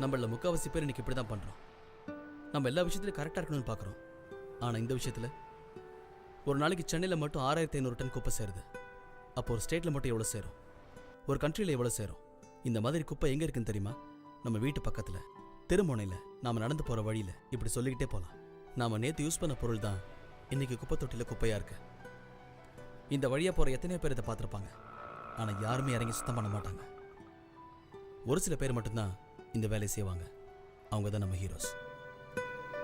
நம்மள முக்காவாசி பேர் இன்னைக்கு இப்படி தான் பண்ணுறோம். நம்ம எல்லா விஷயத்துலையும் கரெக்டாக இருக்கணும்னு பார்க்குறோம். ஆனால் இந்த விஷயத்தில் ஒரு நாளைக்கு சென்னையில் மட்டும் 6500 டன் குப்பை சேருது. அப்போ ஒரு ஸ்டேட்டில் மட்டும் எவ்வளோ சேரும், ஒரு கண்ட்ரியில் எவ்வளோ சேரும்? இந்த மாதிரி குப்பை எங்கே இருக்குன்னு தெரியுமா? நம்ம வீட்டு பக்கத்தில், தெருமுனையில், நாம் நடந்து போகிற வழியில், இப்படி சொல்லிக்கிட்டே போகலாம். நாம் நேற்று யூஸ் பண்ண பொருள் தான் இன்றைக்கி குப்பை தொட்டியில் குப்பையாக இருக்கு. இந்த வழியாக போகிற எத்தனையோ பேர் இதை பார்த்துருப்பாங்க. ஆனால் யாருமே இறங்கி சுத்தம் பண்ண மாட்டாங்க. ஒரு சில பேர் மட்டும்தான் இந்த வேலையை செய்வாங்க. அவங்க தான் நம்ம ஹீரோஸ்.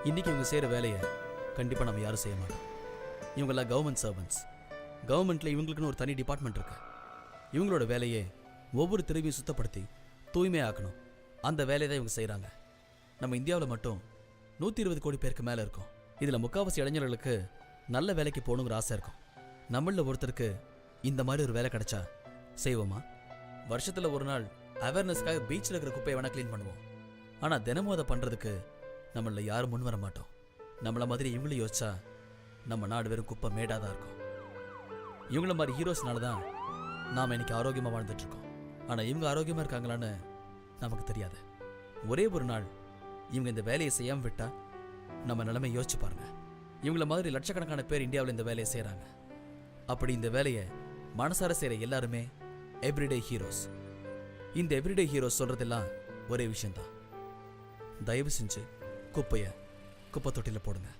இன்றைக்கி இவங்க செய்கிற வேலையை கண்டிப்பாக நம்ம யாரும் செய்ய மாட்டோம். இவங்கெல்லாம் கவர்மெண்ட் சர்வன்ட்ஸ். கவர்மெண்ட்டில் இவங்களுக்குன்னு ஒரு தனி டிபார்ட்மெண்ட் இருக்கு. இவங்களோட வேலையை ஒவ்வொரு தெருவையும் சுத்தப்படுத்தி தூய்மையாக்கணும். அந்த வேலையை தான் இவங்க செய்கிறாங்க. நம்ம இந்தியாவில் மட்டும் 120 கோடி பேருக்கு மேலே இருக்கும். இதில் முக்கால்வாசி இளைஞர்களுக்கு நல்ல வேலைக்கு போகணுங்கிற ஆசை இருக்கும். நம்மளில் ஒருத்தருக்கு இந்த மாதிரி ஒரு வேலை கிடைச்சா செய்வோமா? வருஷத்தில் ஒரு நாள் அவேர்னஸ்க்காக பீச்சில் இருக்கிற குப்பையை வேணால் க்ளீன் பண்ணுவோம். ஆனால் தினமும் அதை பண்ணுறதுக்கு நம்மள யாரும் முன் வர மாட்டோம். நம்மள மாதிரி இவங்களும் யோசிச்சா நம்ம நாடு வெறும் குப்பை மேடாக தான் இருக்கும். இவங்கள மாதிரி ஹீரோஸ்னால தான் நாம் இன்னைக்கு ஆரோக்கியமாக வாழ்ந்துட்டுருக்கோம். ஆனால் இவங்க ஆரோக்கியமாக இருக்காங்களான்னு நமக்கு தெரியாது. ஒரே ஒரு நாள் இவங்க இந்த வேலையை செய்யாமல் விட்டால் நம்ம நிலைமை யோசிச்சு பாருங்க. இவங்கள மாதிரி லட்சக்கணக்கான பேர் இந்தியாவில் இந்த வேலையை செய்கிறாங்க. அப்படி இந்த வேலையை மனசார செய்கிற எல்லாருமே எவ்ரிடே ஹீரோஸ். இந்த எவ்ரிடே ஹீரோஸ் சொல்கிறதெல்லாம் ஒரே விஷயந்தான். தயவு செஞ்சு குப்பையை குப்பை தொட்டியில் போடுங்க.